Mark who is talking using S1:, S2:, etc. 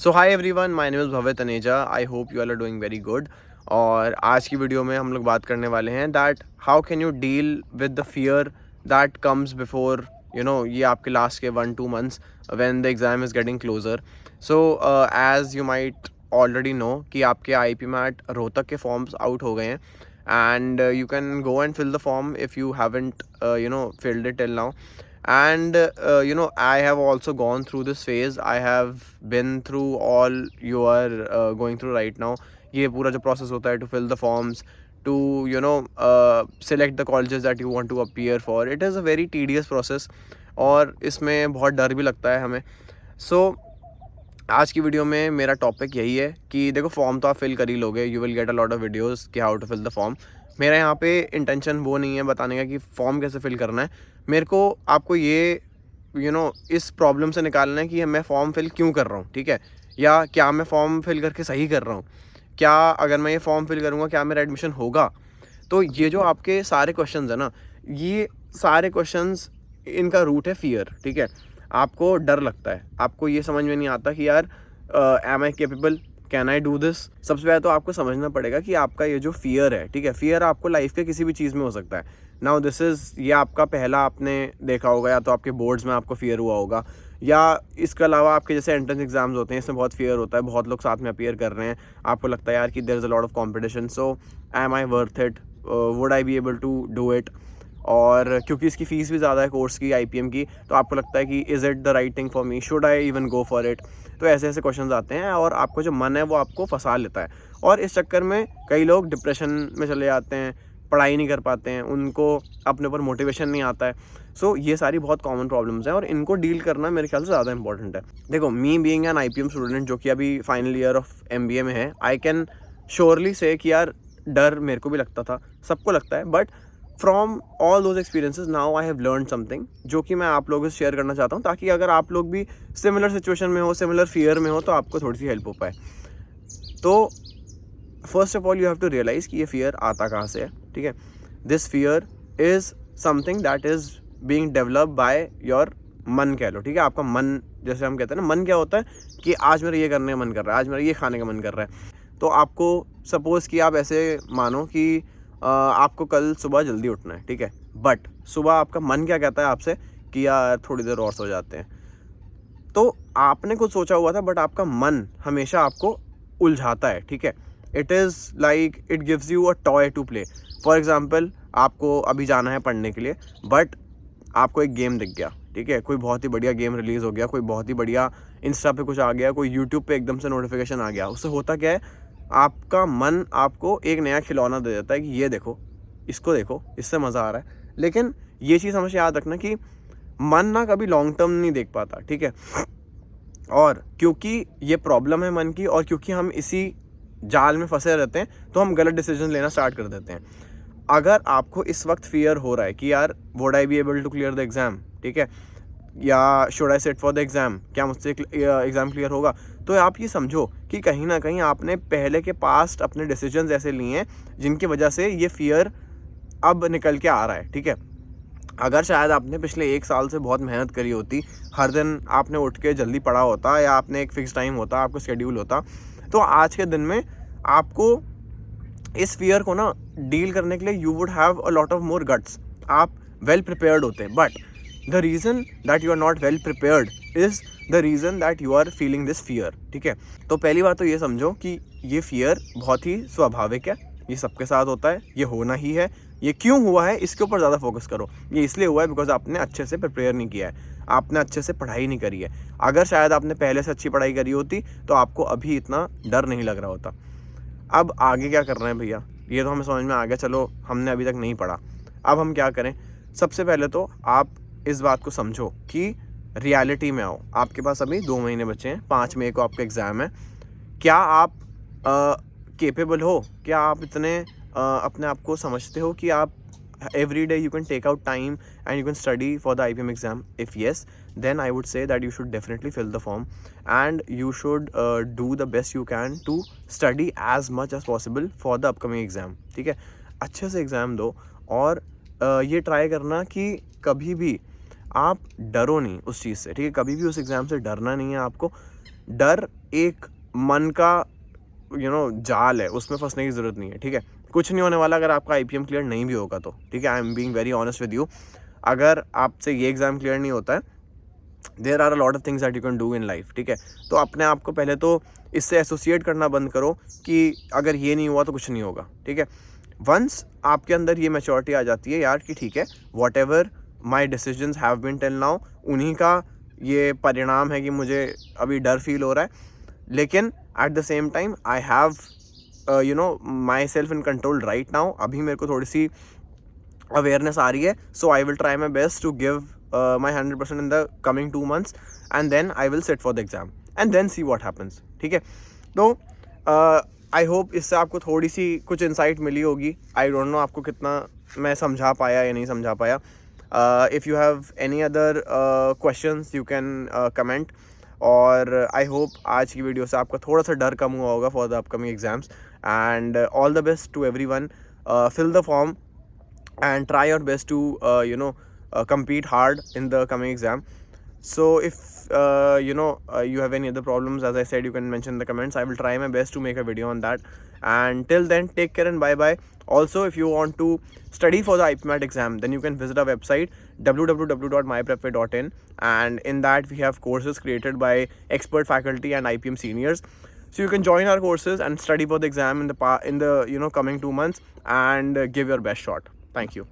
S1: So hi everyone, my name is Bhavya Taneja. I hope you are doing very good. और आज की video में हम लोग बात करने वाले हैं that how can you deal with the fear that comes before ये आपके लास्ट के 1-2 months when the exam is getting closure. So as you might already know कि आपके आई पी मैट रोहतक के फॉर्म्स आउट हो गए हैं and you can go and fill the form if you haven't filled it till now. And I have also gone through this phase. I have been through all you are going through right now. ये पूरा जो process होता है to fill the forms, to select the colleges that you want to appear for, it is a very tedious process और इसमें बहुत डर भी लगता है हमें. So आज की वीडियो में मेरा टॉपिक यही है कि देखो, फॉर्म तो आप फिल कर ही लोगे, you will get a lot of videos कि how to fill the form. मेरा यहाँ पे इंटेंशन वो नहीं है बताने का कि फॉर्म कैसे फिल करना है. मेरे को आपको ये इस प्रॉब्लम से निकालना है कि मैं फॉर्म फिल क्यों कर रहा हूँ, ठीक है, या क्या मैं फॉर्म फिल करके सही कर रहा हूँ, क्या अगर मैं ये फॉर्म फिल करूँगा क्या मेरा एडमिशन होगा. तो ये जो आपके सारे क्वेश्चंस है ना, ये सारे क्वेश्चंस, इनका रूट है फियर, ठीक है. आपको डर लगता है, आपको ये समझ में नहीं आता कि यार am I capable, can I do this. सबसे पहले तो आपको समझना पड़ेगा कि आपका ये जो फियर है, ठीक है, फियर आपको लाइफ के किसी भी चीज़ में हो सकता है. नाउ दिस इज़, ये आपका पहला आपने देखा होगा, या तो आपके बोर्ड्स में आपको फियर हुआ होगा, या इसके अलावा आपके जैसे एंट्रेंस एग्जाम्स होते हैं, इसमें बहुत फियर होता है, बहुत लोग साथ में अपीयर कर रहे हैं, आपको लगता है यार कि there is a lot of competition, so am I worth it, would I be able to do it. और क्योंकि इसकी फ़ीस भी ज़्यादा है कोर्स की, आईपीएम की, तो आपको लगता है कि is it the right thing for me, should I even go for it. तो ऐसे ऐसे क्वेश्चंस आते हैं और आपको जो मन है वो आपको फंसा लेता है, और इस चक्कर में कई लोग डिप्रेशन में चले जाते हैं, पढ़ाई नहीं कर पाते हैं, उनको अपने ऊपर मोटिवेशन नहीं आता है. सो ये सारी बहुत कॉमन प्रॉब्लम्स हैं और इनको डील करना मेरे ख्याल से ज़्यादा इंपॉर्टेंट है. देखो, me being an IPM student जो कि अभी फाइनल ईयर ऑफ एमबीए में है, आई कैन श्योरली से कि यार डर मेरे को भी लगता था, सबको लगता है, but from all those experiences now I have learn something जो कि मैं आप लोगों से शेयर करना चाहता हूँ, ताकि अगर आप लोग भी सिमिलर सिचुएशन में हो, सिमिलर फियर में हो, तो आपको थोड़ी सी हेल्प हो पाए. तो first of all you have to realise कि ये फियर आता कहाँ से है, ठीक है. This fear is something that is being develop by your मन, कह लो, ठीक है. आपका मन, जैसे हम कहते हैं ना, मन क्या होता है कि आज मेरा ये करने का मन कर रहा है, आज मेरा ये खाने का मन कर रहा है. तो आपको सपोज़ कि आप ऐसे मानो कि आपको कल सुबह जल्दी उठना है, ठीक है, बट सुबह आपका मन क्या कहता है आपसे कि यार थोड़ी देर और सो जाते हैं. तो आपने कुछ सोचा हुआ था, बट आपका मन हमेशा आपको उलझाता है, ठीक है. It is like it gives you a toy to play. For example, आपको अभी जाना है पढ़ने के लिए, बट आपको एक गेम दिख गया, ठीक है, कोई बहुत ही बढ़िया गेम रिलीज़ हो गया, कोई बहुत ही बढ़िया इंस्टा पे कुछ आ गया, कोई यूट्यूब पे एकदम से नोटिफिकेशन आ गया. उससे होता क्या है, आपका मन आपको एक नया खिलौना दे देता है कि ये देखो, इसको देखो, इससे मज़ा आ रहा है. लेकिन ये चीज़ हमेशा याद रखना कि मन ना कभी लॉन्ग टर्म नहीं देख पाता, ठीक है. और क्योंकि ये प्रॉब्लम है मन की, और क्योंकि हम इसी जाल में फंसे रहते हैं, तो हम गलत डिसीजन लेना स्टार्ट कर देते हैं. अगर आपको इस वक्त फियर हो रहा है कि यार would I be able to clear the exam, ठीक है, या should I sit for the exam, क्या मुझसे एग्ज़ाम क्लियर होगा, तो आप ये समझो कि कहीं ना कहीं आपने पहले के पास्ट अपने डिसीजंस ऐसे लिए हैं जिनकी वजह से ये फियर अब निकल के आ रहा है, ठीक है. अगर शायद आपने पिछले 1 साल से बहुत मेहनत करी होती, हर दिन आपने उठ के जल्दी पढ़ा होता, या आपने एक फ़िक्स टाइम होता, आपको शेड्यूल होता, तो आज के दिन में आपको इस फियर को ना डील करने के लिए you would have a lot of more guts. आप वेल प्रिपेयर्ड होते हैं, but the reason that you are not well prepared is the reason that you are feeling this fear, ठीक है. तो पहली बात तो ये समझो कि ये फियर बहुत ही स्वाभाविक है, ये सबके साथ होता है, ये होना ही है. ये क्यों हुआ है इसके ऊपर ज़्यादा फोकस करो. ये इसलिए हुआ है बिकॉज आपने अच्छे से प्रिपेयर नहीं किया है, आपने अच्छे से पढ़ाई नहीं करी है. अगर शायद आपने पहले से अच्छी पढ़ाई करी होती तो आपको अभी इतना डर नहीं लग रहा होता. अब आगे क्या करना है भैया, ये तो हमें समझ में आ गया, चलो हमने अभी तक नहीं पढ़ा, अब हम क्या करें. सबसे पहले तो आप इस बात को समझो कि रियलिटी में आओ. आपके पास अभी 2 महीने बचे हैं, 5 मई को आपका एग्ज़ाम है. क्या आप केपेबल हो, क्या आप इतने अपने आप को समझते हो कि आप every day you can take out time and you can study for the IPM exam? If yes, then I would say that you should definitely fill the form and you should do the best you can to study as much as possible for the upcoming exam, ठीक है. अच्छे से exam दो, और ये try करना कि कभी भी आप डरो नहीं उस चीज़ से, ठीक है. कभी भी उस एग्ज़ाम से डरना नहीं है आपको. डर एक मन का जाल है, उसमें फंसने की ज़रूरत नहीं है, ठीक है। कुछ नहीं होने वाला अगर आपका IPM क्लियर नहीं भी होगा तो, ठीक है। I am being very honest with you, अगर आपसे ये एग्ज़ाम क्लियर नहीं होता है, there are a lot of things that you can do in life, ठीक है। तो अपने आप को पहले तो इससे एसोसिएट करना बंद करो कि अगर ये नहीं हुआ तो कुछ नहीं होगा, ठीक है। वंस आपके अंदर ये मैच्योरिटी आ जाती है यार कि ठीक है, whatever my decisions have been till now, उन्हीं का ये परिणाम है कि मुझे अभी डर फील हो रहा है, लेकिन at the same time I have my self in control right now. अभी मेरे को थोड़ी सी अवेयरनेस आ रही है, so I will try my best to give my 100% in the coming 2 months, and then I will sit for the exam and then see what happens, ठीक है। तो आई होप इससे आपको थोड़ी सी कुछ इंसाइट मिली होगी। आई डोंट नो आपको कितना मैं समझा पाया या नहीं समझा पाया। If you have any other questions you can comment, और आई होप आज की वीडियो से आपका थोड़ा सा डर कम हुआ होगा for the upcoming exams, and all the best to everyone. Fill the form and try your best to compete hard in the coming exam. So if you have any other problems, as I said, you can mention in the comments. I will try my best to make a video on that, and till then, take care and bye bye. Also, if you want to study for the IPMAT exam, then you can visit our website www.myprepway.in, and in that we have courses created by expert faculty and IPM seniors. So you can join our courses and study for the exam in the coming 2 months, and give your best shot. Thank you.